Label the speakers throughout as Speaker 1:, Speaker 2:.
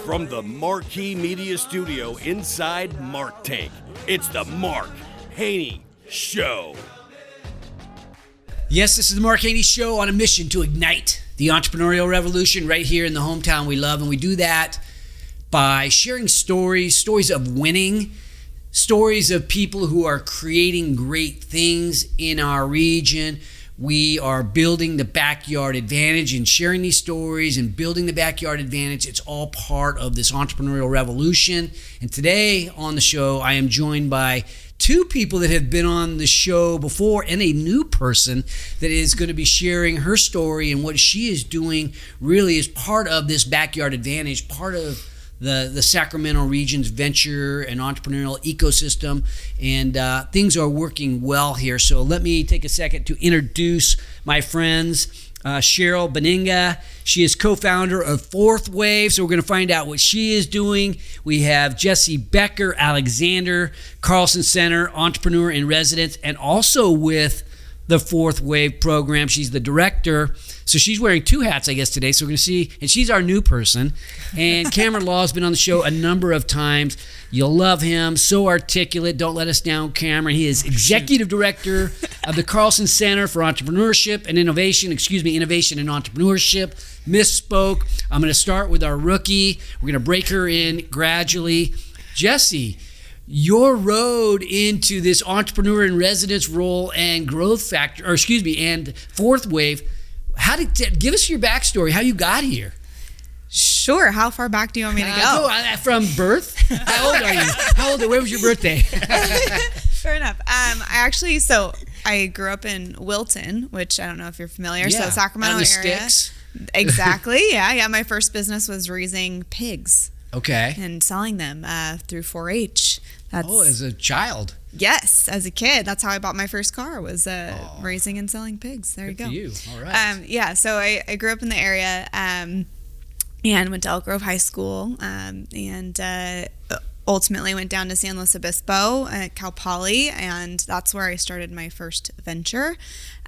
Speaker 1: From the Marquee Media Studio inside Mark Tank, it's the Mark Haney Show.
Speaker 2: Yes, this is the Mark Haney Show on a mission to ignite the entrepreneurial revolution right here in the hometown we love. And we do that by sharing stories of winning, stories of people who are creating great things in our region. We are building the backyard advantage and sharing these stories and building the backyard advantage. It's all part of this entrepreneurial revolution. And today on the show, I am joined by two people that have been on the show before and a new person that is going to be sharing her story and what she is doing really is part of this backyard advantage, part of the Sacramento region's venture and entrepreneurial ecosystem, and things are working well here. So let me take a second to introduce my friends. Cheryl Beninga, she is co-founder of FourthWave, so we're going to find out what she is doing. We have Jessie Becker Alexander, Carlsen Center, entrepreneur in residence, and also with the FourthWave program. She's the director. So she's wearing two hats, I guess, today. So we're going to see, and she's our new person. And Cameron Law's been on the show a number of times. You'll love him. So articulate. Don't let us down, Cameron. He is executive director of the Carlsen Center for Entrepreneurship and Innovation. Innovation and Entrepreneurship. Misspoke. I'm going to start with our rookie. We're going to break her in gradually. Jessie, your road into this entrepreneur in residence role and growth factor, and FourthWave. Give us your backstory, how you got here.
Speaker 3: Sure. How far back do you want me to go?
Speaker 2: From birth? How old are you? Where was your birthday?
Speaker 3: Fair enough. I grew up in Wilton, which I don't know if you're familiar.
Speaker 2: Yeah,
Speaker 3: so Sacramento area.
Speaker 2: Sticks.
Speaker 3: Exactly. Yeah. My first business was raising pigs.
Speaker 2: Okay.
Speaker 3: And selling them through 4-H.
Speaker 2: As a child.
Speaker 3: Yes, as a kid. That's how I bought my first car, was raising and selling pigs. There you go.
Speaker 2: For you. All right.
Speaker 3: So I grew up in the area and went to Elk Grove High School and ultimately went down to San Luis Obispo at Cal Poly, and that's where I started my first venture,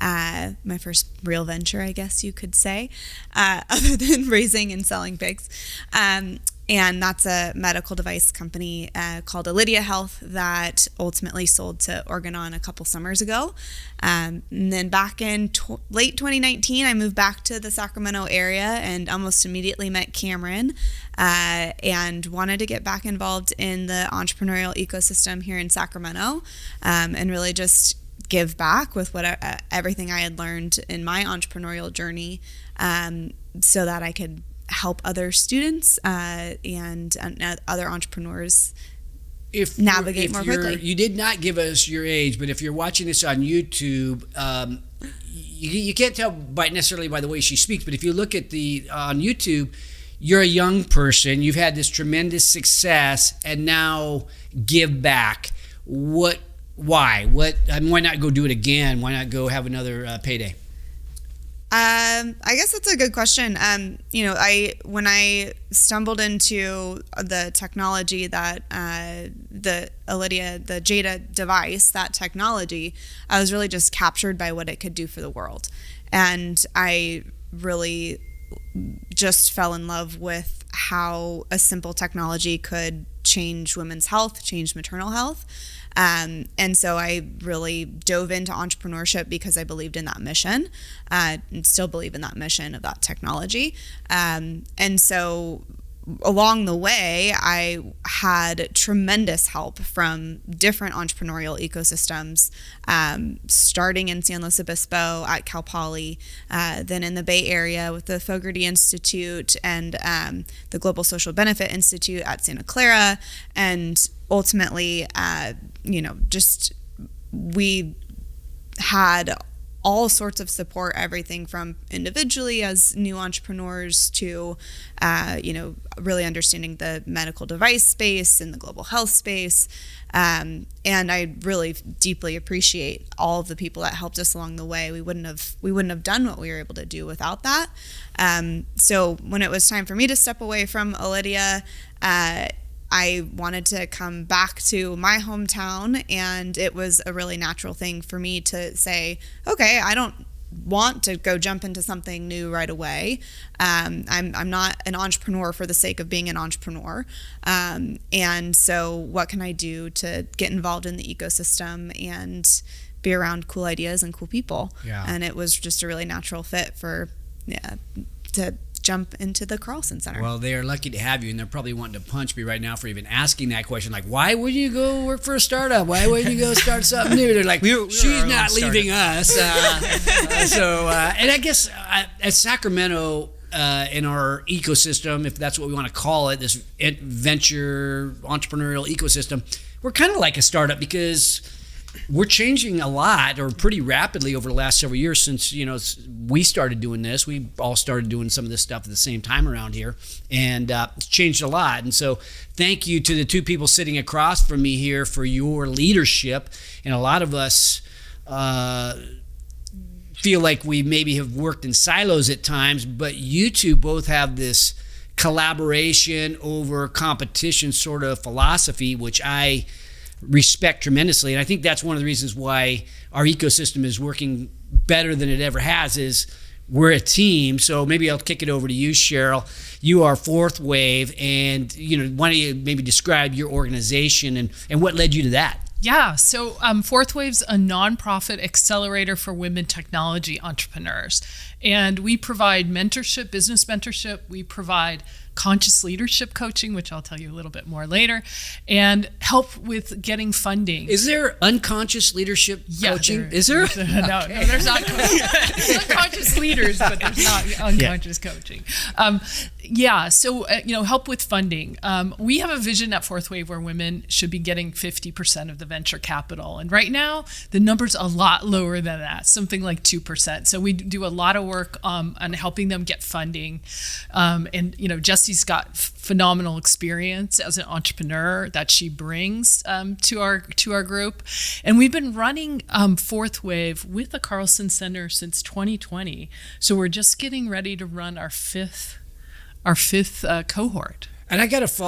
Speaker 3: my first real venture, I guess you could say, other than raising and selling pigs. And that's a medical device company called Lydia Health that ultimately sold to Organon a couple summers ago. And then back in late 2019, I moved back to the Sacramento area and almost immediately met Cameron and wanted to get back involved in the entrepreneurial ecosystem here in Sacramento and really just give back with everything I had learned in my entrepreneurial journey so that I could help other students and other entrepreneurs navigate more quickly.
Speaker 2: You did not give us your age, but if you're watching this on YouTube, you can't tell necessarily by the way she speaks, but if you look at on YouTube, you're a young person, you've had this tremendous success, and now give back. Why? Why not go do it again? Why not go have another payday?
Speaker 3: I guess that's a good question. When I stumbled into the technology that the Lydia, the Jada device, that technology, I was really just captured by what it could do for the world. And I really just fell in love with how a simple technology could change women's health, change maternal health. And so I really dove into entrepreneurship because I believed in that mission and still believe in that mission of that technology. And so along the way, I had tremendous help from different entrepreneurial ecosystems, starting in San Luis Obispo at Cal Poly, then in the Bay Area with the Fogarty Institute and the Global Social Benefit Institute at Santa Clara, and ultimately, we had all sorts of support, everything from individually as new entrepreneurs to, really understanding the medical device space and the global health space. And I really deeply appreciate all of the people that helped us along the way. We wouldn't have done what we were able to do without that. So when it was time for me to step away from Lydia, I wanted to come back to my hometown, and it was a really natural thing for me to say, okay, I don't want to go jump into something new right away. I'm not an entrepreneur for the sake of being an entrepreneur. And so what can I do to get involved in the ecosystem and be around cool ideas and cool people?
Speaker 2: Yeah.
Speaker 3: And it was just a really natural fit to jump into the Carlsen Center.
Speaker 2: Well, they are lucky to have you, and they're probably wanting to punch me right now for even asking that question. Like, why would you go work for a startup? Why would you go start something new? They're like, she's not leaving us. And I guess at Sacramento, in our ecosystem, if that's what we want to call it, this venture entrepreneurial ecosystem, we're kind of like a startup because we're changing a lot, or pretty rapidly, over the last several years since we started doing this. We all started doing some of this stuff at the same time around here, and it's changed a lot. And so thank you to the two people sitting across from me here for your leadership. And a lot of us feel like we maybe have worked in silos at times, but you two both have this collaboration over competition sort of philosophy, which I respect tremendously. And I think that's one of the reasons why our ecosystem is working better than it ever has, is we're a team. So maybe I'll kick it over to you, Cheryl. You are FourthWave, and why don't you maybe describe your organization and what led you to that?
Speaker 4: Yeah, so FourthWave's a nonprofit accelerator for women technology entrepreneurs. And we provide mentorship, business mentorship. We provide conscious leadership coaching, which I'll tell you a little bit more later, and help with getting funding.
Speaker 2: Is there unconscious leadership coaching? Is there?
Speaker 4: No, there's not. There's unconscious leaders, but there's not unconscious coaching. So help with funding. We have a vision at FourthWave where women should be getting 50% of the venture capital, and right now the number's a lot lower than that, something like 2%. So we do a lot of work on helping them get funding, and Jessie's got phenomenal experience as an entrepreneur that she brings to our group, and we've been running FourthWave with the Carlsen Center since 2020. So we're just getting ready to run our fifth cohort.
Speaker 2: And I got to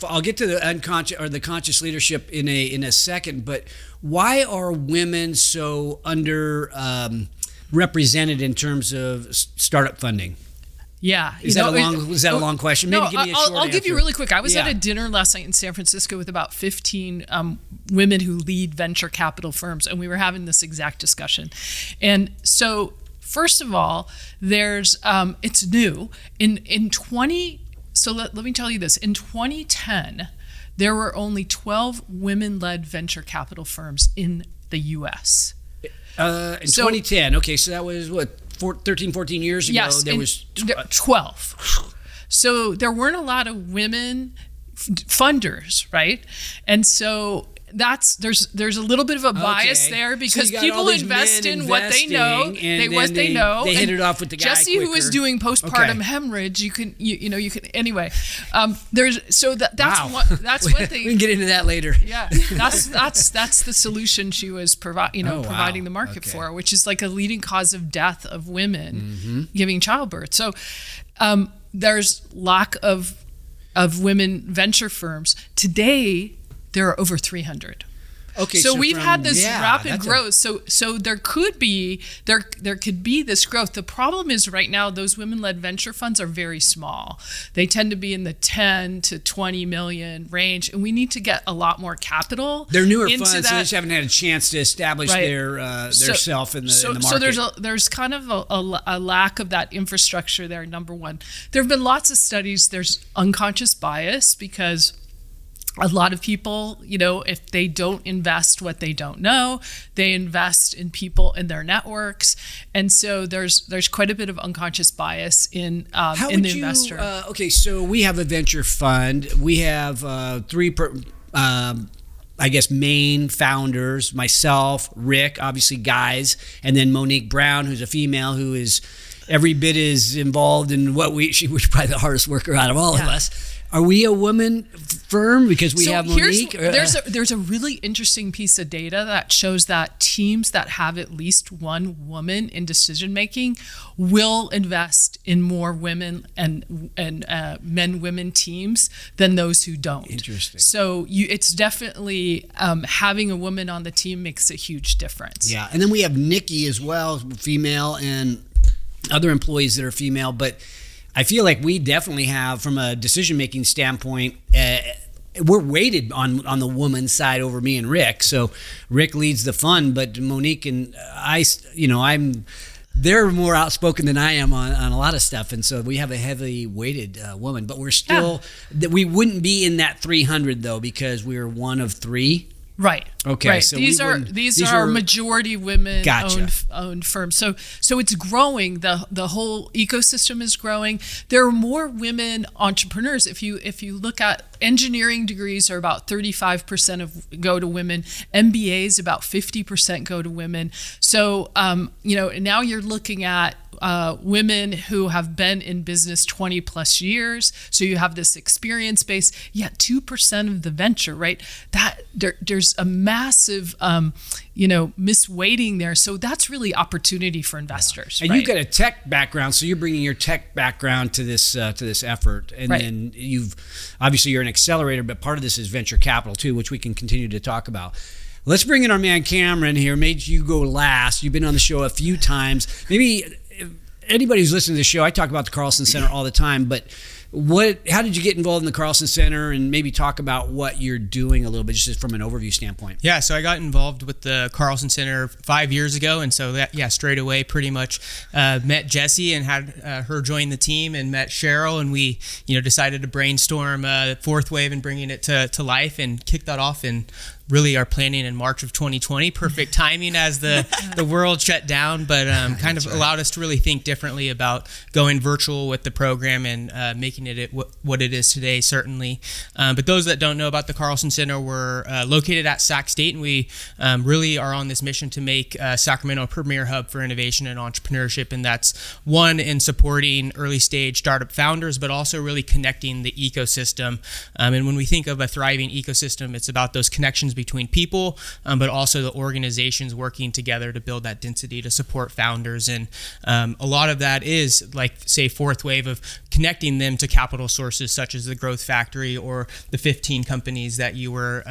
Speaker 2: I'll get to the unconscious or the conscious leadership in a second, but why are women so represented in terms of startup funding?
Speaker 4: Yeah.
Speaker 2: Is that a long question? Maybe give me a short
Speaker 4: I'll give you
Speaker 2: answer.
Speaker 4: really quick. I was at a dinner last night in San Francisco with about 15 women who lead venture capital firms, and we were having this exact discussion. And so, first of all, there's it's new. Let me tell you this. In 2010, there were only 12 women-led venture capital firms in the U.S.
Speaker 2: In 2010, okay, so that was 13, 14 years ago.
Speaker 4: Yes,
Speaker 2: there was
Speaker 4: 12. So there weren't a lot of women funders, right? And so there's a little bit of a bias there, because people invest in what they know. They
Speaker 2: hit it off with the guy
Speaker 4: Jessie,
Speaker 2: quicker.
Speaker 4: who is doing postpartum hemorrhage, you can anyway. That's one thing.
Speaker 2: We can get into that later.
Speaker 4: Yeah, that's the solution she was providing the market for, which is like a leading cause of death of women giving childbirth. So there's lack of women venture firms today. There are over 300.
Speaker 2: Okay,
Speaker 4: so we've had this rapid growth. So there could be this growth. The problem is right now those women-led venture funds are very small. They tend to be in the 10 to 20 million range, and we need to get a lot market.
Speaker 2: They're newer funds, so they just haven't had a chance to establish their self in the market.
Speaker 4: So there's kind of a lack of that infrastructure there. Number one, there have been lots of studies. There's unconscious bias because a lot of people, if they don't invest what they don't know, they invest in people in their networks, and so there's quite a bit of unconscious bias in the investor.
Speaker 2: Okay, so we have a venture fund. We have three, main founders: myself, Rick, obviously guys, and then Monique Brown, who's a female who is every bit as involved in she's probably the hardest worker out of all of us. Are we a woman firm because we have Monique?
Speaker 4: There's a really interesting piece of data that shows that teams that have at least one woman in decision making will invest in more women and men-women teams than those who don't.
Speaker 2: Interesting.
Speaker 4: So it's definitely having a woman on the team makes a huge difference.
Speaker 2: Yeah, and then we have Nikki as well, female, and other employees that are female, but I feel like we definitely have, from a decision-making standpoint, we're weighted on the woman's side over me and Rick. So Rick leads the fun, but Monique and I, they're more outspoken than I am on a lot of stuff, and so we have a heavily weighted woman. But we're still, we wouldn't be in that 300 though, because we are one of 3.
Speaker 4: Right.
Speaker 2: Okay.
Speaker 4: Right.
Speaker 2: So
Speaker 4: these are majority women owned firms. So it's growing. The whole ecosystem is growing. There are more women entrepreneurs. If you look at engineering degrees, are about 35% go to women. MBAs about 50% go to women. So now you're looking at women who have been in business 20 plus years. So you have this experience base, yet 2% of the venture, right? That there's a massive, misweighting there. So that's really opportunity for investors.
Speaker 2: And
Speaker 4: right?
Speaker 2: you've got a tech background, so you're bringing your tech background to this effort. And then you're an accelerator, but part of this is venture capital too, which we can continue to talk about. Let's bring in our man Cameron here. Made you go last. You've been on the show a few times. Maybe anybody who's listening to the show, I talk about the Carlsen Center all the time, but how did you get involved in the Carlsen Center, and maybe talk about what you're doing a little bit, just from an overview standpoint?
Speaker 5: Yeah, so I got involved with the Carlsen Center 5 years ago, and so straight away pretty much met Jessie and had her join the team, and met Cheryl, and we decided to brainstorm FourthWave and bringing it to life, and kick that off and really are planning in March of 2020. Perfect timing as the world shut down, but kind of allowed us to really think differently about going virtual with the program and making it what it is today, certainly. But those that don't know about the Carlsen Center, we're located at Sac State, and we really are on this mission to make Sacramento a premier hub for innovation and entrepreneurship, and that's one in supporting early stage startup founders, but also really connecting the ecosystem. And when we think of a thriving ecosystem, it's about those connections between people, but also the organizations working together to build that density to support founders. And a lot of that is, like, say, FourthWave, of connecting them to capital sources such as the Growth Factory or the 15 companies that you were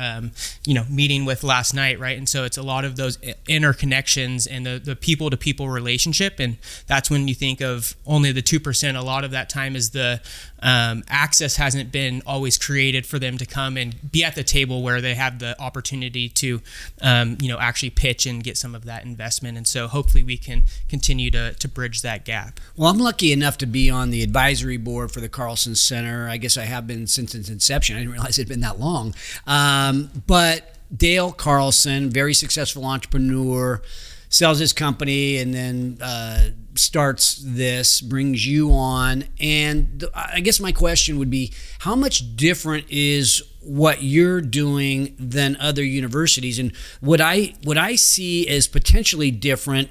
Speaker 5: meeting with last night, right? And so it's a lot of those interconnections and the people-to-people relationship, and that's when you think of only the 2%. A lot of that time is the access hasn't been always created for them to come and be at the table where they have the opportunity to actually pitch and get some of that investment. And so hopefully we can continue to bridge that gap.
Speaker 2: Well, I'm lucky enough to be on the advisory board for the Carlsen Center. I guess I have been since its inception. I didn't realize it had been that long. But Dale Carlsen, very successful entrepreneur, sells his company and then starts this, brings you on. And I guess my question would be, how much different is what you're doing than other universities? And what I see as potentially different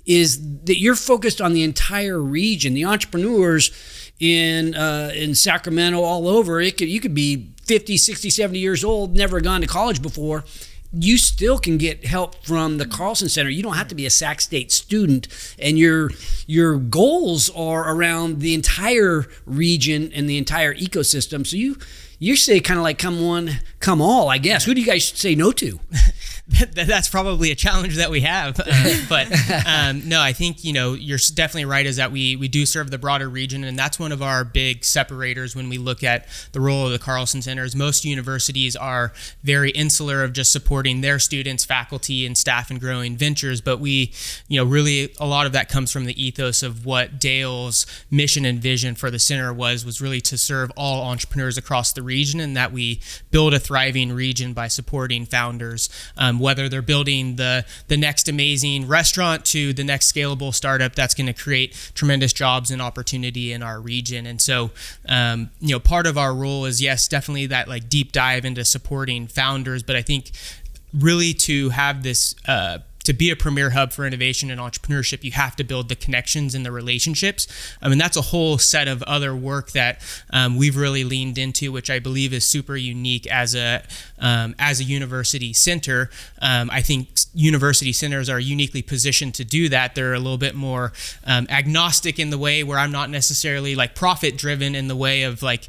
Speaker 2: is that you're focused on the entire region. The entrepreneurs in Sacramento, all over, you could be 50, 60, 70 years old, never gone to college before. You still can get help from the Carlsen Center. You don't have to be a Sac State student, and your goals are around the entire region and the entire ecosystem. So you say kind of like come one, come all, I guess. Who do you guys say no to?
Speaker 5: That's probably a challenge that we have. But no, I think, you're definitely right, is that we do serve the broader region. And that's one of our big separators when we look at the role of the Carlsen Center. Is most universities are very insular of just supporting their students, faculty, and staff in growing ventures. But we, really a lot of that comes from the ethos of what Dale's mission and vision for the center was really to serve all entrepreneurs across the region, and that we build a thriving region by supporting founders, whether they're building the next amazing restaurant to the next scalable startup that's going to create tremendous jobs and opportunity in our region. And so, part of our role is, yes, definitely that deep dive into supporting founders, but I think really to have this to to be a premier hub for innovation and entrepreneurship, you have to build the connections and the relationships. And that's a whole set of other work that we've really leaned into, which I believe is super unique as a university center. I think university centers are uniquely positioned to do that. They're a little bit more agnostic in the way where I'm not necessarily like profit driven in the way of like,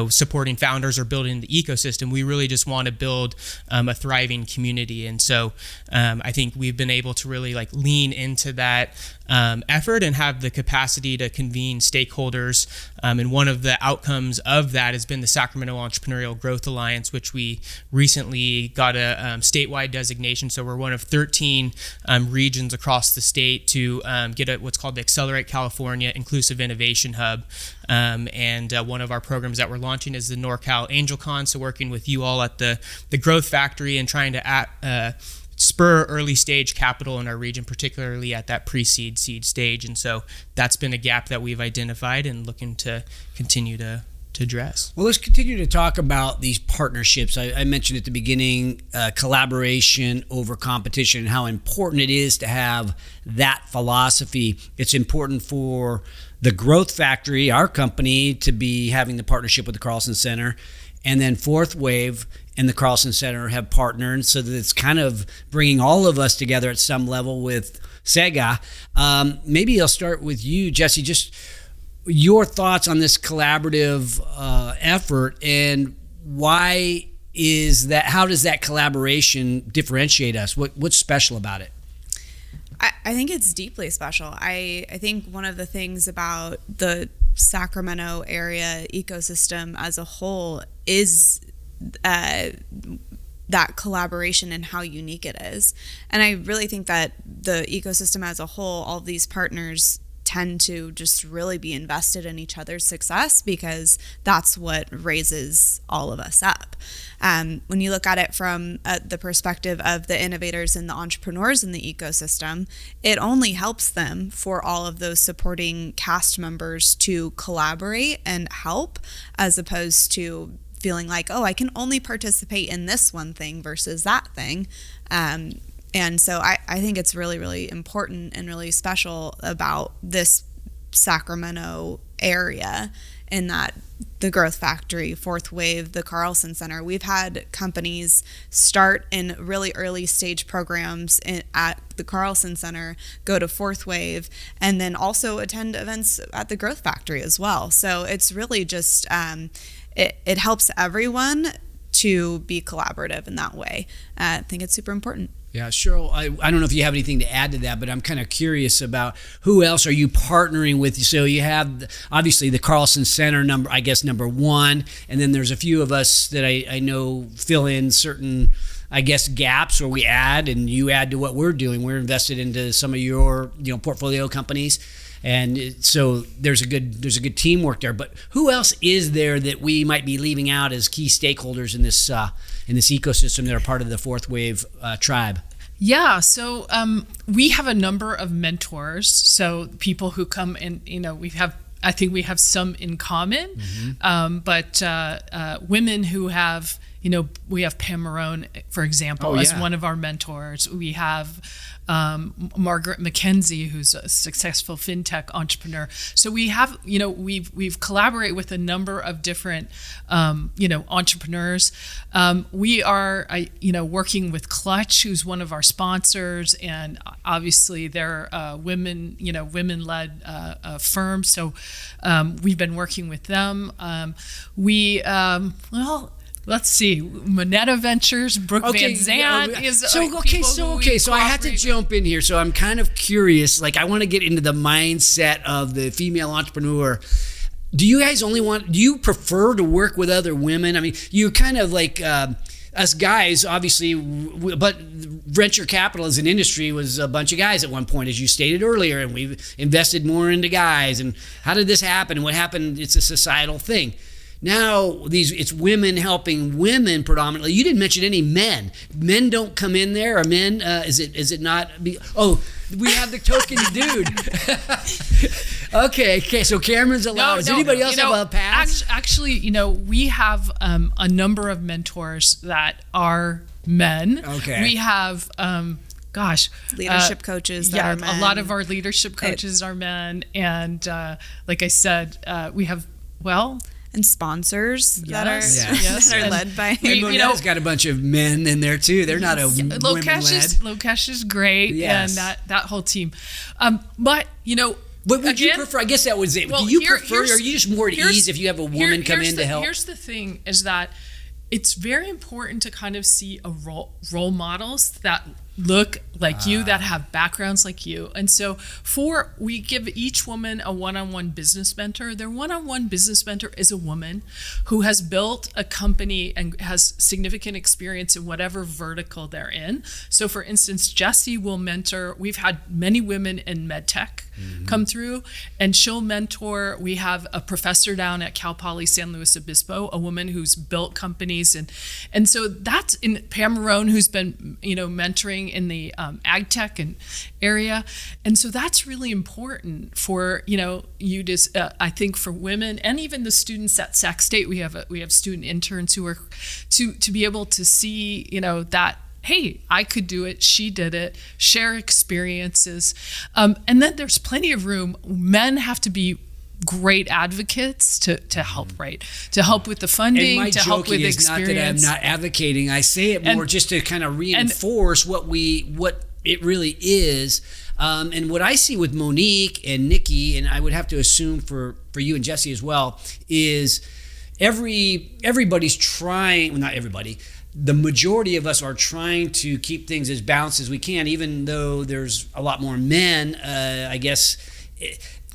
Speaker 5: supporting founders or building the ecosystem. We really just want to build a thriving community. And so I think we've been able to really like lean into that effort and have the capacity to convene stakeholders. And one of the outcomes of that has been the Sacramento Entrepreneurial Growth Alliance, which we recently got a statewide designation. So we're one of 13 regions across the state to get what's called the Accelerate California Inclusive Innovation Hub. And one of our programs that we're launching is the NorCal AngelCon. So working with you all at the Growth Factory and trying to spur early stage capital in our region, particularly at that pre-seed seed stage. And so that's been a gap that we've identified and looking to continue to address.
Speaker 2: Well, let's continue to talk about these partnerships. I mentioned at the beginning collaboration over competition and how important it is to have that philosophy. It's important for the Growth Factory, our company, to be having the partnership with the Carlsen Center, and then FourthWave and the Carlsen Center have partnered, so that it's kind of bringing all of us together at some level with Sega. Maybe I'll start with you, Jessie. Just your thoughts on this collaborative effort, and why is that? How does that collaboration differentiate us? What's special about it?
Speaker 3: I think it's deeply special. I think one of the things about the Sacramento area ecosystem as a whole is that collaboration and how unique it is. And I really think that the ecosystem as a whole, all of these partners tend to just really be invested in each other's success, because that's what raises all of us up. When you look at it from the perspective of the innovators and the entrepreneurs in the ecosystem, it only helps them for all of those supporting cast members to collaborate and help, as opposed to feeling like, oh, I can only participate in this one thing versus that thing. And so I think it's really, really important and really special about this Sacramento area, in that the Growth Factory, FourthWave, the Carlsen Center, we've had companies start in really early stage programs at the Carlsen Center, go to FourthWave, and then also attend events at the Growth Factory as well. So it's really just, it helps everyone to be collaborative in that way. I think it's super important.
Speaker 2: Yeah, Cheryl, I don't know if you have anything to add to that, but I'm kind of curious about who else are you partnering with? So you have, obviously, the Carlsen Center, number one, and then there's a few of us that I know fill in certain, gaps, or we add, and you add to what we're doing. We're invested into some of your, portfolio companies. And so there's a good teamwork there. But who else is there that we might be leaving out as key stakeholders in this ecosystem that are part of the FourthWave tribe?
Speaker 4: Yeah, so we have a number of mentors. So people who come and I think we have some in common, but women who have, we have Pam Marone, for example, as one of our mentors. We have Margaret McKenzie, who's a successful fintech entrepreneur. So we have, we've collaborated with a number of different, entrepreneurs. We are, working with Clutch, who's one of our sponsors, and obviously they're women-led firm. So we've been working with them. Let's see. Moneta Ventures, Brooke Van Zandt is
Speaker 2: So I had to jump in here. So I'm kind of curious. Like, I want to get into the mindset of the female entrepreneur. Do you guys do you prefer to work with other women? I mean, you kind of like us guys, obviously, but venture capital as an industry was a bunch of guys at one point, as you stated earlier, and we've invested more into guys. And how did this happen? And what happened? It's a societal thing. Now it's women helping women predominantly. You didn't mention any men. Men don't come in there. Or men? Is it not? We have the token dude. Okay. So Cameron's allowed. Does anybody else have a pass?
Speaker 4: Actually, we have a number of mentors that are men.
Speaker 2: Okay.
Speaker 4: We have
Speaker 3: leadership coaches that are men.
Speaker 4: A lot of our leadership coaches are men. And like I said, we have,
Speaker 3: and sponsors that are led by.
Speaker 2: And Monetta's got a bunch of men in there too. They're not women-led.
Speaker 4: Lokesh is great, and that whole team. But
Speaker 2: would you prefer? I guess that was it.
Speaker 4: Well,
Speaker 2: do you prefer? Or are you just more at ease if you have a woman come in to help?
Speaker 4: Here's the thing: is that it's very important to kind of see role models that look like you, that have backgrounds like you. And so we give each woman a one-on-one business mentor. Their one-on-one business mentor is a woman who has built a company and has significant experience in whatever vertical they're in. So for instance, Jessie will mentor, we've had many women in medtech come through, and she'll mentor. We have a professor down at Cal Poly San Luis Obispo, a woman who's built companies. And so that's in Pam Marone, who's been, mentoring in the ag tech and area. And so that's really important for, you just, I think for women and even the students at Sac State, we have student interns who are to be able to see, that, hey, I could do it, she did it, share experiences. And then there's plenty of room. Men have to be great advocates to help, right? To help with the funding, to help with experience.
Speaker 2: Not that I'm not advocating. I say it more just to kind of reinforce what it really is. And what I see with Monique and Nikki, and I would have to assume for you and Jessie as well, is everybody's trying, well, not everybody, the majority of us are trying to keep things as balanced as we can, even though there's a lot more men. I guess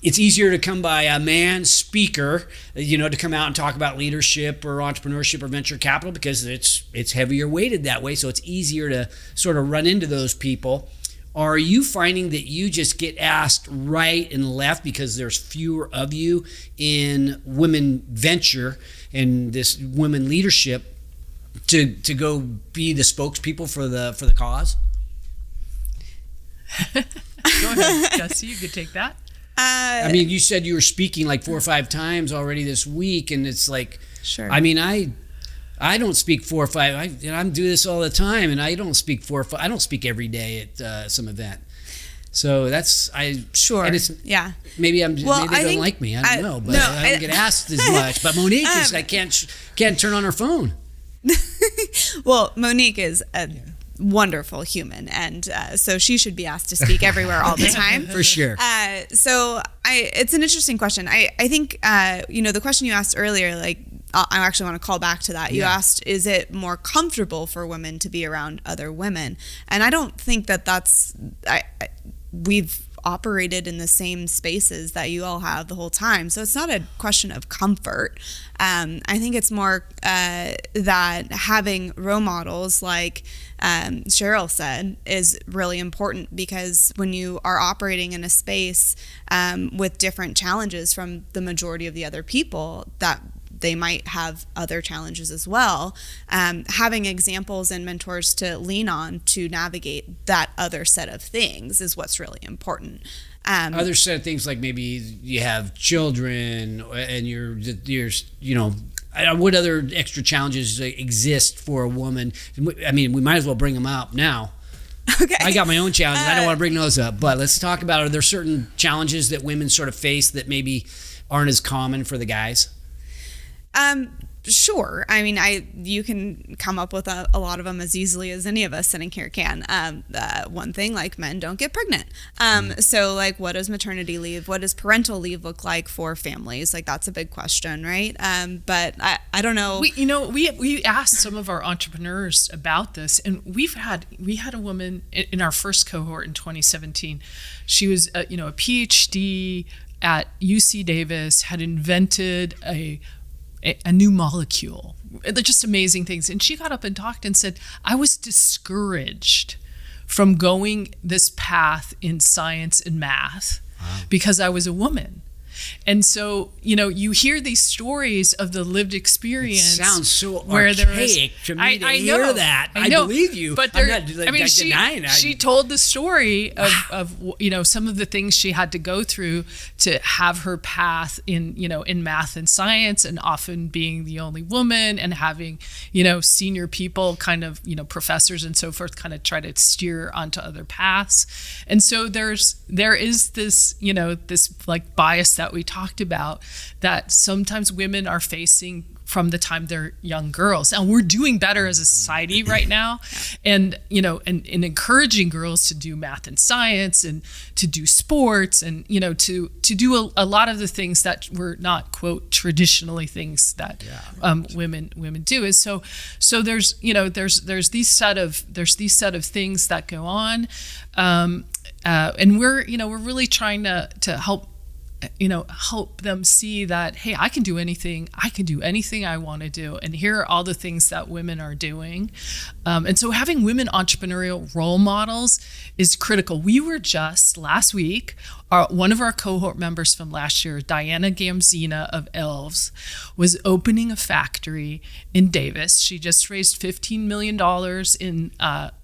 Speaker 2: it's easier to come by a man speaker, to come out and talk about leadership or entrepreneurship or venture capital, because it's heavier weighted that way. So it's easier to sort of run into those people. Are you finding that you just get asked right and left because there's fewer of you in women venture and this women leadership to go be the spokespeople for the cause?
Speaker 4: Go ahead, Jessie, you could take that.
Speaker 2: I mean, you said you were speaking like 4 or 5 times already this week, and it's like,
Speaker 3: sure.
Speaker 2: I mean, I don't speak 4 or 5. I do this all the time, and I don't speak 4 or 5. I don't speak every day at some event. So
Speaker 3: sure.
Speaker 2: And it's,
Speaker 3: yeah.
Speaker 2: Maybe they don't like me. I don't know, but I don't get asked as much. But Monique I can't turn on her phone.
Speaker 3: Well, Monique is a wonderful human, and so she should be asked to speak everywhere all the time.
Speaker 2: For sure.
Speaker 3: So it's an interesting question. I think the question you asked earlier, like, I actually want to call back to that. You asked, is it more comfortable for women to be around other women? And I don't think that's we've operated in the same spaces that you all have the whole time. So it's not a question of comfort. I think it's more that having role models, like Cheryl said, is really important, because when you are operating in a space with different challenges from the majority of the other people, that they might have other challenges as well. Having examples and mentors to lean on to navigate that other set of things is what's really important.
Speaker 2: Other set of things, like maybe you have children and you're what other extra challenges exist for a woman? I mean, we might as well bring them up now.
Speaker 3: Okay.
Speaker 2: I got my own challenges. I don't want to bring those up, but let's talk about, are there certain challenges that women sort of face that maybe aren't as common for the guys?
Speaker 3: Sure. I mean, you can come up with a lot of them as easily as any of us sitting here can. One thing, like, men don't get pregnant. So, like, what does maternity leave? What does parental leave look like for families? Like, that's a big question, right? But I don't know.
Speaker 4: We asked some of our entrepreneurs about this, and we had a woman in our first cohort in 2017. She was a PhD at UC Davis, had invented a new molecule. They're just amazing things. And she got up and talked and said, I was discouraged from going this path in science and math because I was a woman. And so, you hear these stories of the lived experience.
Speaker 2: It sounds so
Speaker 4: where
Speaker 2: archaic to me to hear that. I believe you.
Speaker 4: But
Speaker 2: I'm not denying that.
Speaker 4: She told the story of some of the things she had to go through to have her path in math and science, and often being the only woman, and having, senior people kind of, professors and so forth kind of try to steer onto other paths. And so there is this, this like bias that we talked about that sometimes women are facing from the time they're young girls. And we're doing better as a society right now. And, and encouraging girls to do math and science and to do sports and, to do a lot of the things that were not, quote, traditionally things that women do. Is so there's, there's these set of things that go on. And we're really trying to help them see that, hey, I can do anything I want to do, and here are all the things that women are doing. And so having women entrepreneurial role models is critical. We were just last week, one of our cohort members from last year, Diana Gamzina of Elves, was opening a factory in Davis. She just raised $15 million in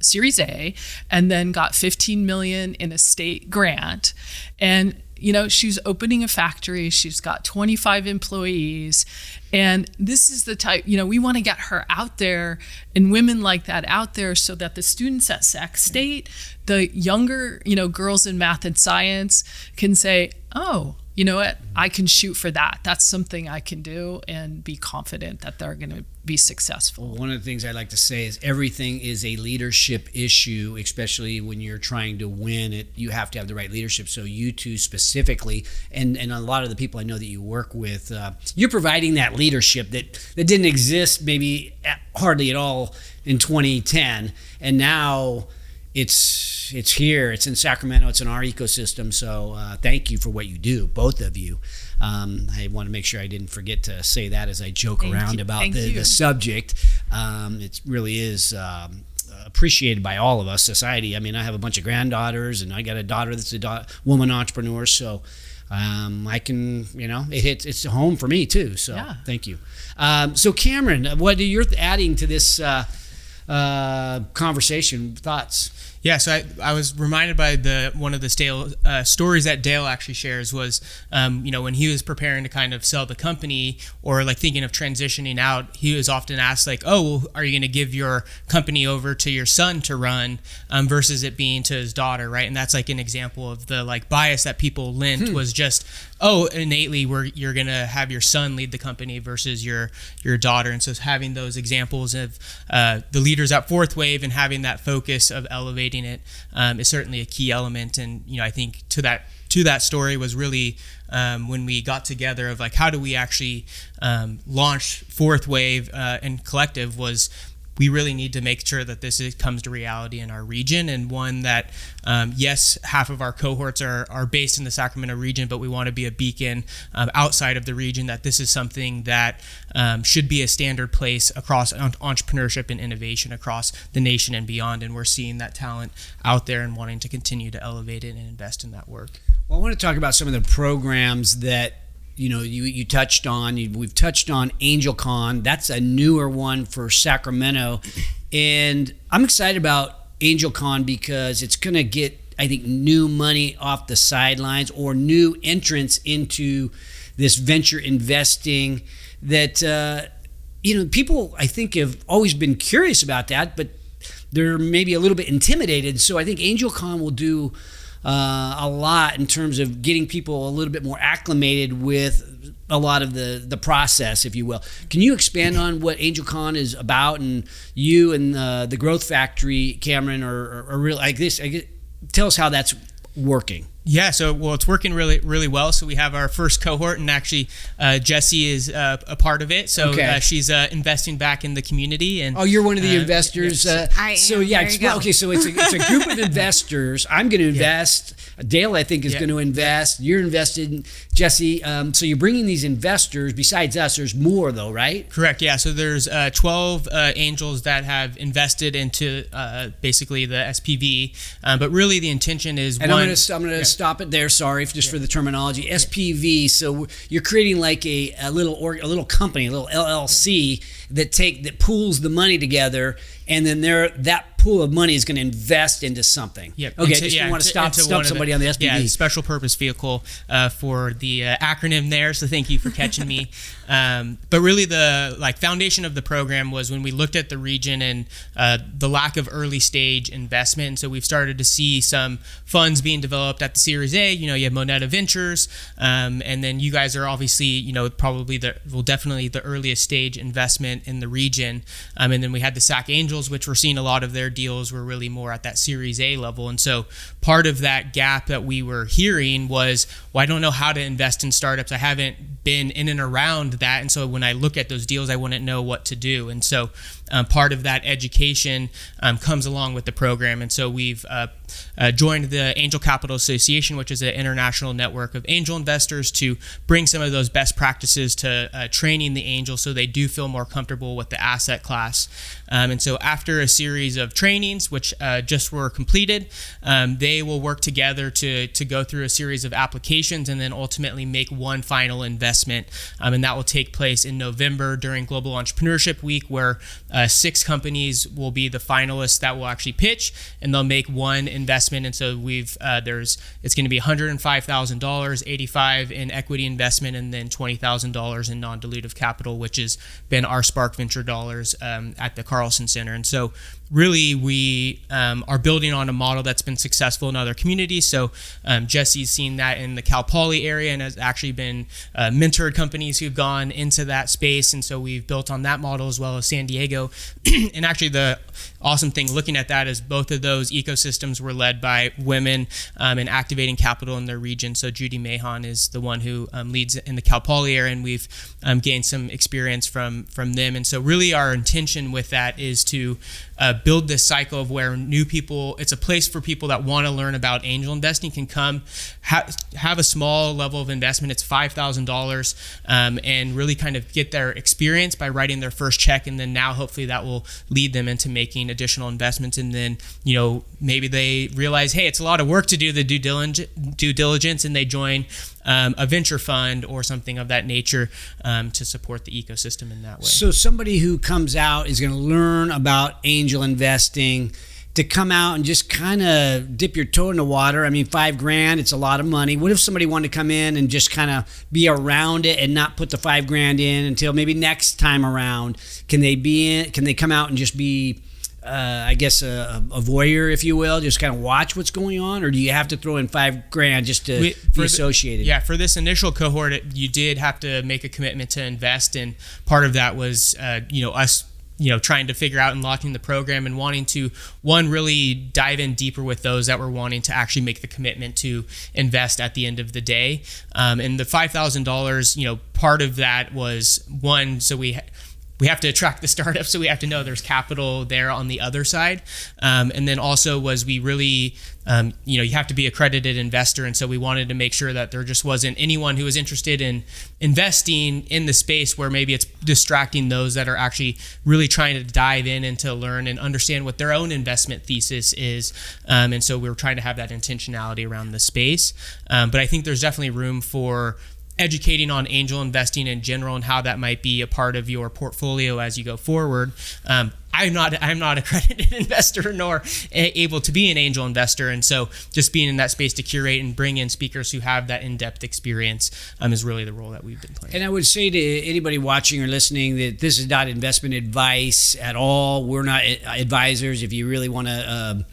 Speaker 4: Series A, and then got $15 million in a state grant. And she's opening a factory. She's got 25 employees. And this is the type, we want to get her out there, and women like that out there, so that the students at Sac State, the younger, girls in math and science, can say, oh, you know what, I can shoot for that. That's something I can do, and be confident that they're going to be successful.
Speaker 2: One of the things I like to say is everything is a leadership issue, especially when you're trying to win it. You have to have the right leadership. So you two specifically, and a lot of the people I know that you work with, you're providing that leadership that didn't exist maybe hardly at all in 2010. And now it's here. It's in Sacramento. It's in our ecosystem. So thank you for what you do, both of you. I want to make sure I didn't forget to say that as I joke around about the subject. It really is appreciated by all of us, society. I mean, I have a bunch of granddaughters, and I got a daughter that's a woman entrepreneur. So I can, it's a home for me too. So Thank you. So Cameron, what are you adding to this conversation? Thoughts?
Speaker 5: Yeah, so I was reminded by one of the stories that Dale actually shares was, when he was preparing to kind of sell the company, or like thinking of transitioning out, he was often asked like, oh, well, are you going to give your company over to your son to run versus it being to his daughter, right? And that's like an example of the like bias that people lent was just, oh, innately you're going to have your son lead the company versus your daughter. And so having those examples of the leaders at FourthWave and having that focus of elevating it is certainly a key element. And I think to that story was really when we got together of like, how do we actually launch FourthWave and Collective, was we really need to make sure that this comes to reality in our region, and one that, yes, half of our cohorts are based in the Sacramento region, but we want to be a beacon outside of the region, that this is something that should be a standard place across entrepreneurship and innovation across the nation and beyond. And we're seeing that talent out there and wanting to continue to elevate it and invest in that work.
Speaker 2: Well, I want to talk about some of the programs that you touched on. We've touched on AngelCon. That's a newer one for Sacramento. And I'm excited about AngelCon because it's going to get, I think, new money off the sidelines, or new entrants into this venture investing that, people, I think, have always been curious about that, but they're maybe a little bit intimidated. So I think AngelCon will do a lot in terms of getting people a little bit more acclimated with a lot of the process, if you will. Can you expand on what AngelCon is about, and you and the Growth Factory, Cameron, are really like this? Tell us how that's working.
Speaker 5: Yeah, so it's working really, really well. So we have our first cohort, and actually Jessie is a part of it. So she's investing back in the community. And
Speaker 2: you're one of the investors.
Speaker 3: Yes. I am.
Speaker 2: So yeah, okay. So it's a group of investors. I'm going to invest. Dale, I think, is going to invest. You're invested, Jessie. So you're bringing these investors. Besides us, there's more though, right?
Speaker 5: Correct. Yeah. So there's 12 angels that have invested into basically the SPV. But really, the intention is
Speaker 2: I'm going to stop it there. Sorry just for the terminology. SPV. So you're creating like a little company, a little LLC that pools the money together, and then that pool of money is going to invest into something.
Speaker 5: Yep.
Speaker 2: Okay. You want to stump somebody on the SPV.
Speaker 5: Yeah, special purpose vehicle for the acronym there. So thank you for catching me. But really, the foundation of the program was when we looked at the region and the lack of early stage investment. And so we've started to see some funds being developed at the Series A. You have Moneta Ventures, and then you guys are obviously probably definitely the earliest stage investment in the region. And then we had the SAC Angels, which we're seeing a lot of their deals were really more at that Series A level. And so part of that gap that we were hearing was, well, I don't know how to invest in startups. I haven't been in and around that. And so when I look at those deals, I wouldn't know what to do. And so part of that education comes along with the program. And so we've joined the Angel Capital Association, which is an international network of angel investors, to bring some of those best practices to training the angels so they do feel more comfortable with the asset class. And so after a series of trainings, which just were completed, they will work together to go through a series of applications and then ultimately make one final investment. And that will take place in November during Global Entrepreneurship Week, where 6 companies will be the finalists that will actually pitch, and they'll make one investment. And so it's going to be $105,000, $85,000 in equity investment, and then $20,000 in non-dilutive capital, which has been our Spark Venture dollars at the Carlsen Center. And so really, we are building on a model that's been successful in other communities. So Jessie's seen that in the Cal Poly area and has actually been mentored companies who've gone into that space. And so we've built on that model, as well as San Diego. And actually, the awesome thing looking at that is both of those ecosystems were led by women in activating capital in their region. So Judy Mahon is the one who leads in the Cal Poly area, and we've gained some experience from them. And so really our intention with that is to build this cycle of where new people, it's a place for people that want to learn about angel investing, can come, have a small level of investment. It's $5,000, and really kind of get their experience by writing their first check. And then now hopefully that will lead them into making additional investments. And then, maybe they realize, hey, it's a lot of work to do the due diligence, and they join a venture fund or something of that nature to support the ecosystem in that way.
Speaker 2: So somebody who comes out is going to learn about angel investing, to come out and just kind of dip your toe in the water. I mean, $5,000, it's a lot of money. What if somebody wanted to come in and just kind of be around it and not put the $5,000 in until maybe next time around? Can they come out and just be a voyeur, if you will, just kind of watch what's going on, or do you have to throw in $5,000 just to be associated?
Speaker 5: For this initial cohort, you did have to make a commitment to invest, and part of that was us trying to figure out and locking the program and wanting to, really dive in deeper with those that were wanting to actually make the commitment to invest at the end of the day. And the $5,000, part of that was so we have to attract the startup, so we have to know there's capital there on the other side. And then also was we really, you have to be an accredited investor. And so we wanted to make sure that there just wasn't anyone who was interested in investing in the space where maybe it's distracting those that are actually really trying to dive in and to learn and understand what their own investment thesis is. And so we were trying to have that intentionality around the space. But I think there's definitely room for educating on angel investing in general and how that might be a part of your portfolio as you go forward. I'm not an accredited investor nor able to be an angel investor, and so just being in that space to curate and bring in speakers who have that in-depth experience is really the role that we've been playing.
Speaker 2: And I would say to anybody watching or listening that this is not investment advice at all. We're not advisors. If you really want to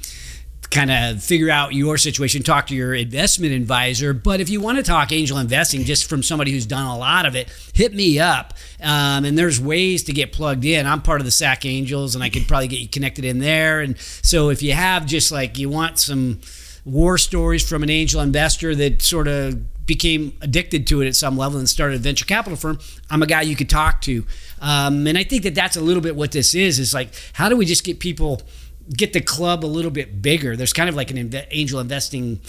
Speaker 2: kind of figure out your situation, talk to your investment advisor. But if you want to talk angel investing just from somebody who's done a lot of it, hit me up. And there's ways to get plugged in. I'm part of the SAC Angels, and I could probably get you connected in there. And so if you have just you want some war stories from an angel investor that sort of became addicted to it at some level and started a venture capital firm, I'm a guy you could talk to. And I think that's a little bit what this is how do we just get the club a little bit bigger? There's kind of like an angel investing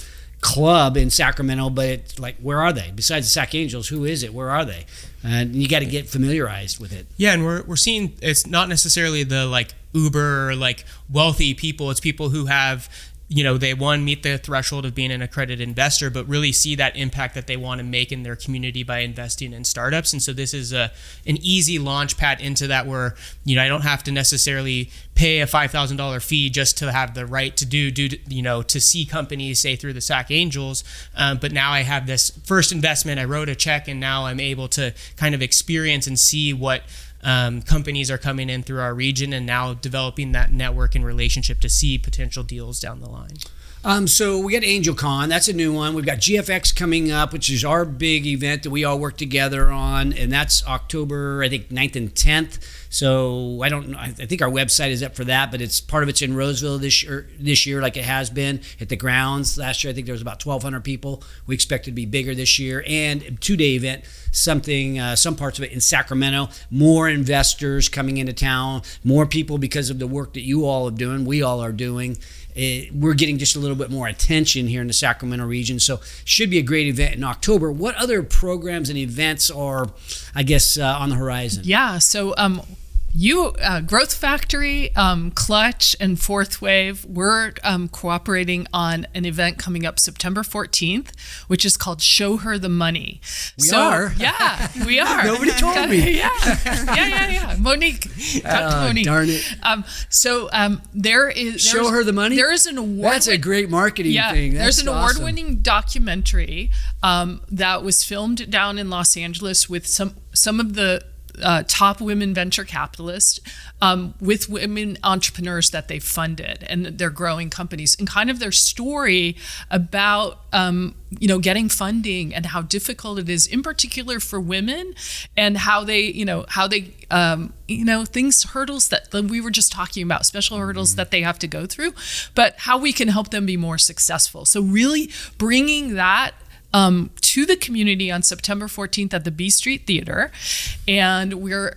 Speaker 2: club in Sacramento, but it's where are they? Besides the SAC Angels, who is it? Where are they? And you got to get familiarized with it.
Speaker 5: Yeah, and we're seeing it's not necessarily the uber wealthy people. It's people who have they meet the threshold of being an accredited investor, but really see that impact that they want to make in their community by investing in startups. And so this is an easy launch pad into that, where I don't have to necessarily pay a $5,000 fee just to have the right to to see companies, say through the SAC Angels. But now I have this first investment. I wrote a check, and now I'm able to kind of experience and see what companies are coming in through our region, and now developing that network and relationship to see potential deals down the line.
Speaker 2: So we got AngelCon, that's a new one. We've got GFX coming up, which is our big event that we all work together on, and that's October, I think, 9th and 10th. So I don't know, I think our website is up for that, but part of it's in Roseville this year, like it has been at the grounds. Last year, I think there was about 1,200 people. We expect it to be bigger this year. And a 2-day event, some parts of it in Sacramento, more investors coming into town, more people because of the work that you all are doing, we all are doing. We're getting just a little bit more attention here in the Sacramento region, so should be a great event in October. What other programs and events are, I guess, on the horizon?
Speaker 4: Yeah, so Growth Factory, Clutch, and FourthWave, we're cooperating on an event coming up September 14th, which is called Show Her the Money.
Speaker 2: We are?
Speaker 4: Yeah, we are.
Speaker 2: Nobody told me.
Speaker 4: Yeah. Monique. Talk to Monique.
Speaker 2: Darn it.
Speaker 4: There is...
Speaker 2: Show Her the Money?
Speaker 4: There is an award...
Speaker 2: That's a great marketing thing.
Speaker 4: There's an
Speaker 2: awesome.
Speaker 4: award-winning documentary that was filmed down in Los Angeles with some of the top women venture capitalists, with women entrepreneurs that they've funded, and they're growing companies, and kind of their story about getting funding and how difficult it is, in particular for women, and how they hurdles that we were just talking about, special hurdles that they have to go through, but how we can help them be more successful. So really bringing that to the community on September 14th at the B Street Theater. And we're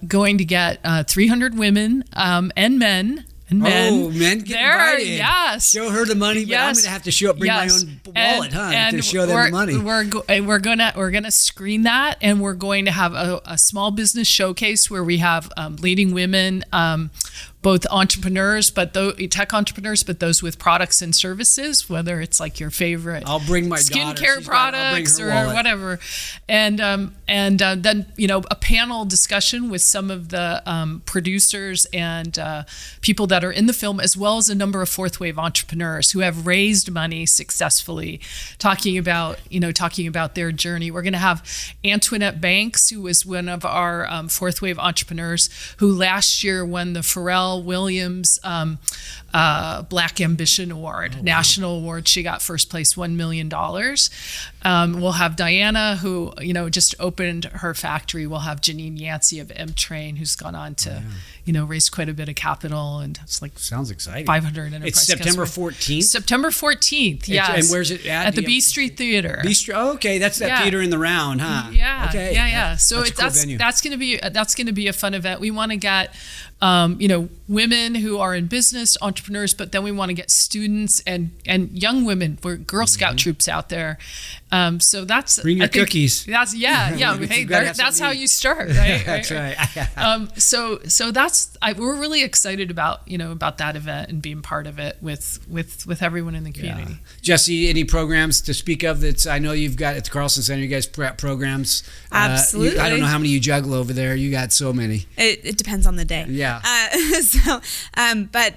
Speaker 4: going to get 300 women and men.
Speaker 2: Men get invited.
Speaker 4: Yes.
Speaker 2: Show her the money, but I'm going to have to bring my own wallet, to show them the money.
Speaker 4: We're gonna screen that, and we're going to have a small business showcase where we have leading women, both entrepreneurs, tech entrepreneurs, but those with products and services, whether it's like your favorite
Speaker 2: I'll bring my
Speaker 4: skincare products or whatever. And then, a panel discussion with some of the producers and people that are in the film, as well as a number of FourthWave entrepreneurs who have raised money successfully, talking about their journey. We're going to have Antoinette Banks, who was one of our FourthWave entrepreneurs, who last year won the Pharrell Williams Black Ambition Award, national award. She got first place, $1 million. We'll have Diana, who just opened her factory. We'll have Janine Yancey of M-Train, who's gone on to raise quite a bit of capital, and it's like
Speaker 2: sounds exciting.
Speaker 4: 500 enterprise.
Speaker 2: It's September 14th.
Speaker 4: September 14th. Yes.
Speaker 2: And where's it at?
Speaker 4: At the B Street Theater.
Speaker 2: B Street. Oh, okay, that's that theater in the round, huh?
Speaker 4: Yeah.
Speaker 2: Okay.
Speaker 4: Yeah. So
Speaker 2: that's
Speaker 4: going to be a fun event. We want to get women who are in business, entrepreneurs, but then we want to get students and young women. We're Girl Scout troops out there. So that's
Speaker 2: bring your cookies.
Speaker 4: That's Hey, that's how you start, right?
Speaker 2: That's right.
Speaker 4: So we're really excited about that event and being part of it with everyone in the community.
Speaker 2: Yeah. Jessie, any programs to speak of I know you've got at the Carlsen Center? You guys prep programs.
Speaker 3: Absolutely.
Speaker 2: I don't know how many you juggle over there. You got so many.
Speaker 3: It depends on the day.
Speaker 2: Yeah.
Speaker 3: But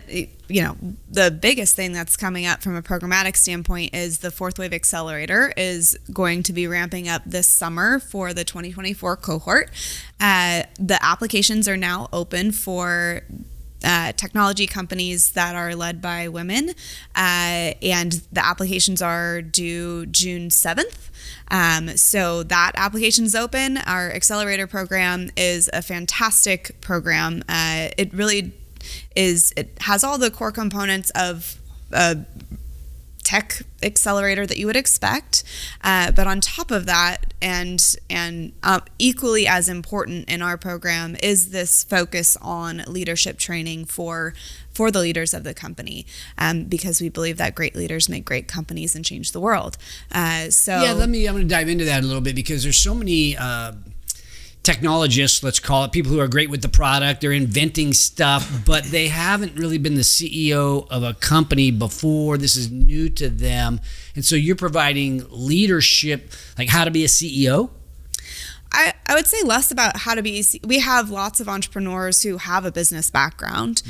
Speaker 3: the biggest thing that's coming up from a programmatic standpoint is the FourthWave Accelerator is going to be ramping up this summer for the 2024 cohort. The applications are now open for technology companies that are led by women, and the applications are due June 7th. So that application is open. Our accelerator program is a fantastic program. It really is. It has all the core components of a tech accelerator that you would expect, but on top of that, and equally as important in our program is this focus on leadership training for the leaders of the company, because we believe that great leaders make great companies and change the world. I'm going to dive into that a little bit, because there's so many
Speaker 2: technologists, let's call it, people who are great with the product, they're inventing stuff, but they haven't really been the CEO of a company before. This is new to them. And so you're providing leadership, like how to be a CEO?
Speaker 3: I would say less about how to be. We have lots of entrepreneurs who have a business background,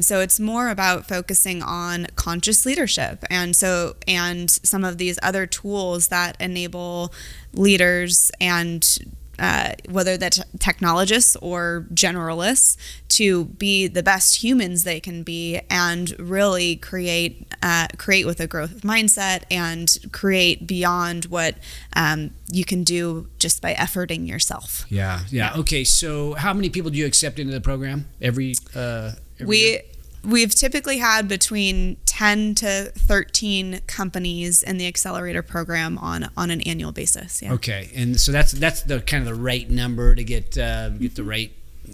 Speaker 3: so it's more about focusing on conscious leadership, and some of these other tools that enable leaders and whether that's technologists or generalists to be the best humans they can be and really create with a growth mindset and create beyond what you can do just by efforting yourself.
Speaker 2: Yeah. Okay, so how many people do you accept into the program every year?
Speaker 3: We've typically had between 10 to 13 companies in the accelerator program on an annual basis. Yeah.
Speaker 2: Okay, and so that's the kind of the right number to get the right,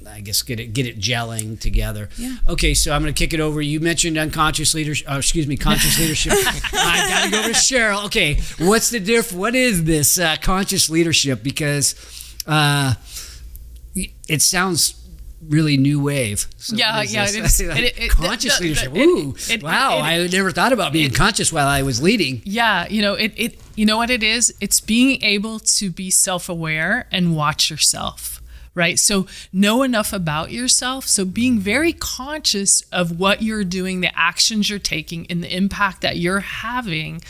Speaker 2: I guess, get it gelling together.
Speaker 3: Yeah.
Speaker 2: Okay, so I'm going to kick it over. You mentioned conscious leadership. I got to go over to Cheryl. Okay, what's the what is this conscious leadership? Because it sounds really new wave. So conscious leadership. Wow, I never thought about being conscious while I was leading.
Speaker 4: Yeah, you know what it is? It's being able to be self-aware and watch yourself, right? So know enough about yourself. So being very conscious of what you're doing, the actions you're taking, and the impact that you're having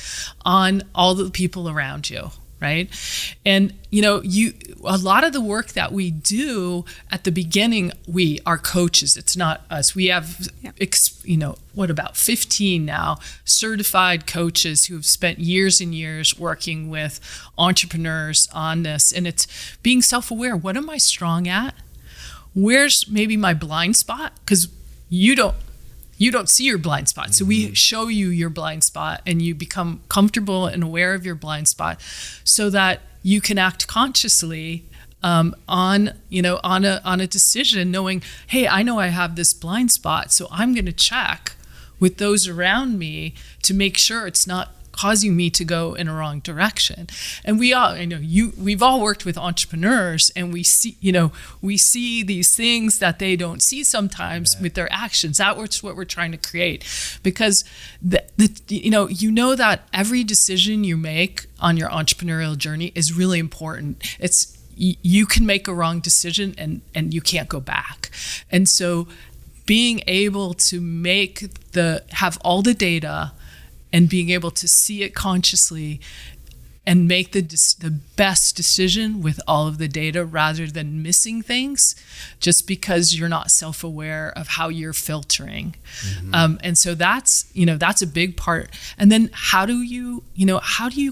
Speaker 4: on all the people around you. Right. And, a lot of the work that we do at the beginning, we are coaches. It's not us. We have, about 15 now certified coaches who have spent years and years working with entrepreneurs on this. And it's being self-aware. What am I strong at? Where's maybe my blind spot? Because you don't see your blind spot. So we show you your blind spot and you become comfortable and aware of your blind spot so that you can act consciously on a decision, knowing, hey, I know I have this blind spot, so I'm going to check with those around me to make sure it's not causing me to go in a wrong direction. And we've all worked with entrepreneurs, and we see these things that they don't see sometimes with their actions. That's what we're trying to create, because that every decision you make on your entrepreneurial journey is really important. You can make a wrong decision and you can't go back. And so being able to have all the data and being able to see it consciously and make the best decision with all of the data rather than missing things just because you're not self-aware of how you're filtering. And so that's a big part. And then how do you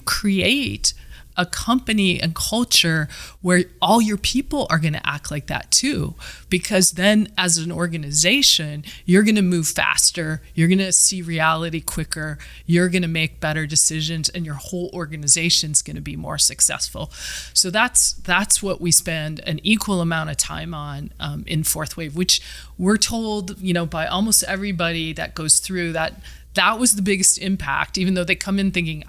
Speaker 4: create a company and culture where all your people are going to act like that too? Because then as an organization, you're going to move faster, you're going to see reality quicker, you're going to make better decisions, and your whole organization's going to be more successful. So that's what we spend an equal amount of time on in FourthWave, which we're told, by almost everybody that goes through that was the biggest impact, even though they come in thinking,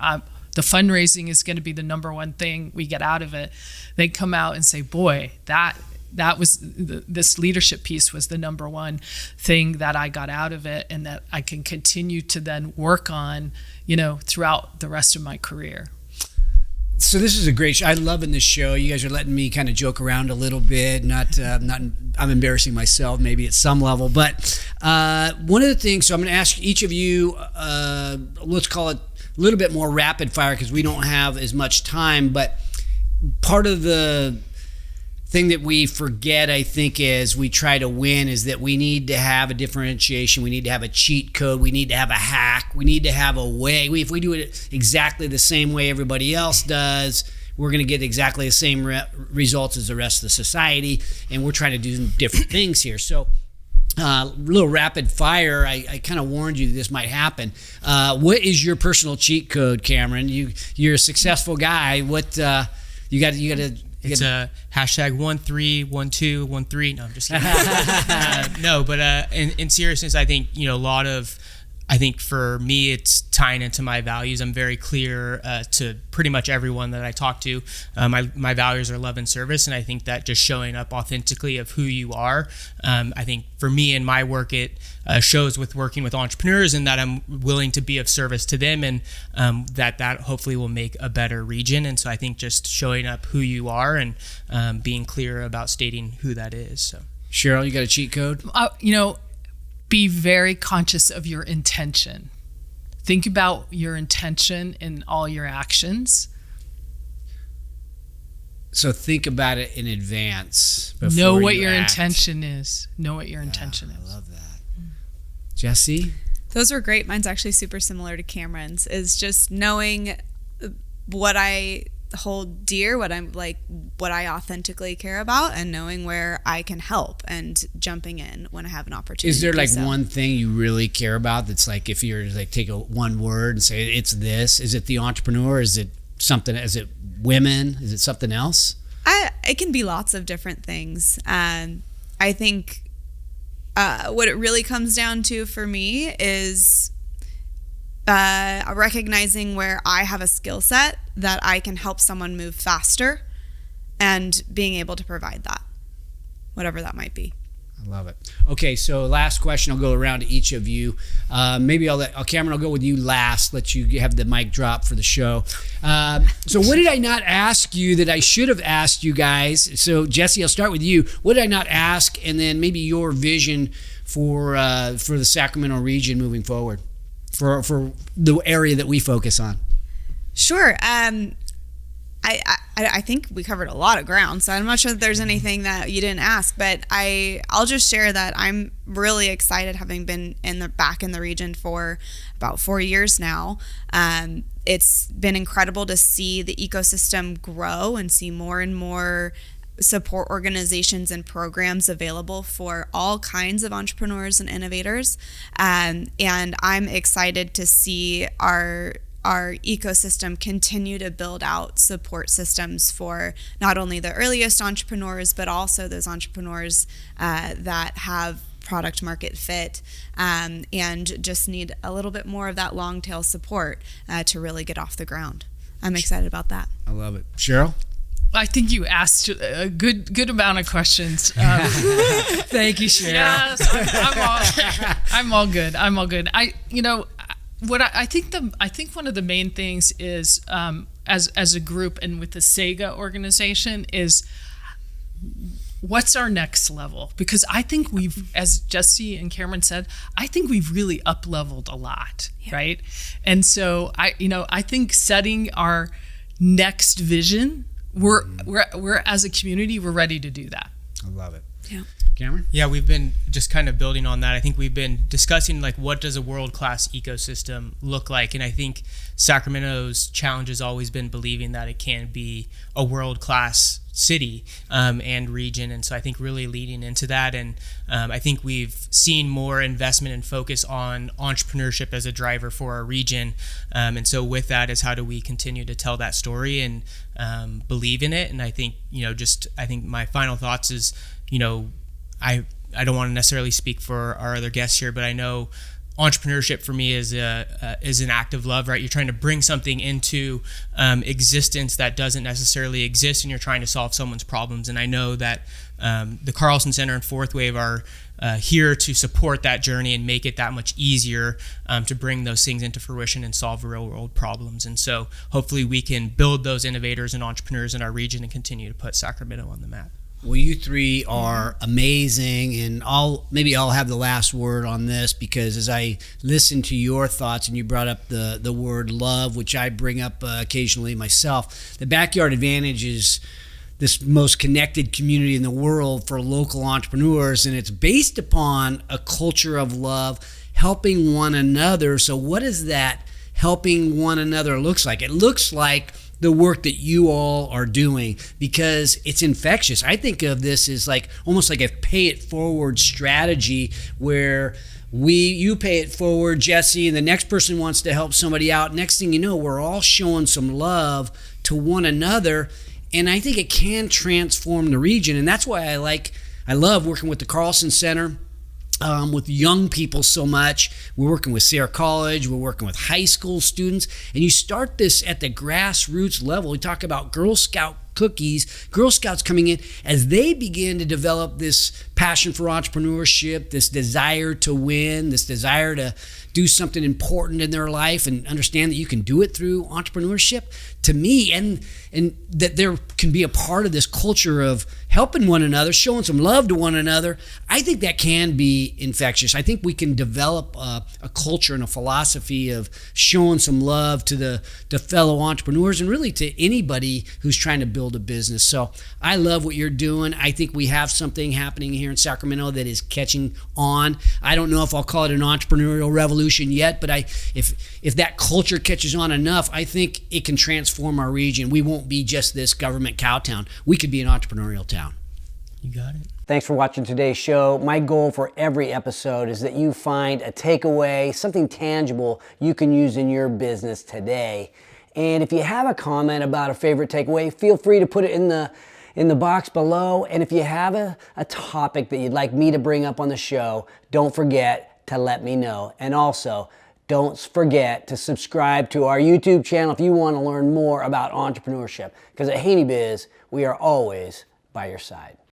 Speaker 4: the fundraising is going to be the number one thing we get out of it. They come out and say, boy, that was this leadership piece was the number one thing that I got out of it, and that I can continue to then work on, throughout the rest of my career.
Speaker 2: So this is a great show. I love in this show. You guys are letting me kind of joke around a little bit. I'm embarrassing myself maybe at some level. But one of the things, so I'm going to ask each of you, let's call it a little bit more rapid fire because we don't have as much time. But part of the thing that we forget, I think, as we try to win is that we need to have a differentiation. We need to have a cheat code. We need to have a hack. We need to have a way. If we do it exactly the same way everybody else does, we're going to get exactly the same results as the rest of the society. And we're trying to do different things here. So little rapid fire. I kind of warned you that this might happen. What is your personal cheat code, Cameron? You're a successful guy. What you got to.
Speaker 5: It's a #131213. No, I'm just kidding. No, but in seriousness, I think a lot of I think for me, it's tying into my values. I'm very clear to pretty much everyone that I talk to. My values are love and service, and I think that just showing up authentically of who you are. I think for me in my work, it shows with working with entrepreneurs, and that I'm willing to be of service to them, and that hopefully will make a better region. And so I think just showing up who you are and being clear about stating who that is. So,
Speaker 2: Cheryl, you got a cheat code?
Speaker 4: Be very conscious of your intention. Think about your intention in all your actions.
Speaker 2: So think about it in advance.
Speaker 4: Know what
Speaker 2: you
Speaker 4: your
Speaker 2: act.
Speaker 4: intention is. Know what your intention is.
Speaker 2: I love that. Jesse?
Speaker 3: Those were great. Mine's actually super similar to Cameron's, is just knowing what I hold dear, what I authentically care about, and knowing where I can help and jumping in when I have an opportunity.
Speaker 2: Is there like
Speaker 3: so.
Speaker 2: one thing you really care about that's like, if you're like take one word and say it's this, is it the entrepreneur? Is it something, is it women? Is it something else?
Speaker 3: It can be lots of different things. I think what it really comes down to for me is recognizing where I have a skill set that I can help someone move faster, and being able to provide that, whatever that might be.
Speaker 2: I love it. Okay, so last question. I'll go around to each of you. Maybe Cameron, I'll go with you last. Let you have the mic drop for the show. So what did I not ask you that I should have asked you guys? So Jessie, I'll start with you. What did I not ask? And then maybe your vision for the Sacramento region moving forward, for the area that we focus on.
Speaker 3: Sure. I think we covered a lot of ground, so I'm not sure that there's anything that you didn't ask, but I'll just share that I'm really excited, having been back in the region for about 4 years now. It's been incredible to see the ecosystem grow and see more and more support organizations and programs available for all kinds of entrepreneurs and innovators. And I'm excited to see our ecosystem continue to build out support systems for not only the earliest entrepreneurs, but also those entrepreneurs that have product market fit and just need a little bit more of that long tail support to really get off the ground. I'm excited about that.
Speaker 2: I love it. Cheryl?
Speaker 4: I think you asked a good amount of questions.
Speaker 2: Thank you, Cheryl.
Speaker 4: Yes, I'm all good. I'm all good. I think one of the main things is as a group and with the Sega organization is, what's our next level? Because I think we've, as Jessie and Cameron said, I think we've really up-leveled a lot, right? And so I think setting our next vision, we're as a community, we're ready to do that.
Speaker 2: I love it.
Speaker 3: Yeah.
Speaker 2: Cameron?
Speaker 5: Yeah, we've been just kind of building on that. I think we've been discussing like, what does a world-class ecosystem look like? And I think Sacramento's challenge has always been believing that it can be a world-class city and region. And so I think really leading into that. And I think we've seen more investment and focus on entrepreneurship as a driver for our region. And so with that is, how do we continue to tell that story and believe in it? And I think, I think my final thoughts is, I don't want to necessarily speak for our other guests here, but I know entrepreneurship for me is an act of love, right? You're trying to bring something into existence that doesn't necessarily exist, and you're trying to solve someone's problems. And I know that the Carlsen Center and FourthWave are here to support that journey and make it that much easier to bring those things into fruition and solve real world problems. And so hopefully we can build those innovators and entrepreneurs in our region and continue to put Sacramento on the map.
Speaker 2: Well, you three are amazing, and I'll have the last word on this, because as I listened to your thoughts, and you brought up the word love, which I bring up occasionally myself, the Backyard Advantage is this most connected community in the world for local entrepreneurs, and it's based upon a culture of love, helping one another. So what does that helping one another looks like? It looks like the work that you all are doing, because it's infectious. I think of this as like almost like a pay it forward strategy, where you pay it forward, Jessie, and the next person wants to help somebody out. Next thing you know, we're all showing some love to one another, and I think it can transform the region. And that's why I love working with the Carlsen Center with young people so much. We're working with Sierra College, we're working with high school students, and you start this at the grassroots level. We talk about Girl Scout cookies, Girl Scouts coming in as they begin to develop this passion for entrepreneurship, this desire to win, this desire to do something important in their life and understand that you can do it through entrepreneurship. To me, and that there can be a part of this culture of helping one another, showing some love to one another, I think that can be infectious. I think we can develop a culture and a philosophy of showing some love to the fellow entrepreneurs and really to anybody who's trying to build a business. So I love what you're doing. I think we have something happening here in Sacramento that is catching on. I don't know if I'll call it an entrepreneurial revolution yet, but if that culture catches on enough, I think it can transform our region. We won't be just this government cow town. We could be an entrepreneurial town.
Speaker 5: You got it.
Speaker 6: Thanks for watching today's show. My goal for every episode is that you find a takeaway, something tangible you can use in your business today. And if you have a comment about a favorite takeaway, feel free to put it in the box below. And if you have a topic that you'd like me to bring up on the show, don't forget to let me know. And also, don't forget to subscribe to our YouTube channel if you want to learn more about entrepreneurship. Because at Haney Biz, we are always by your side.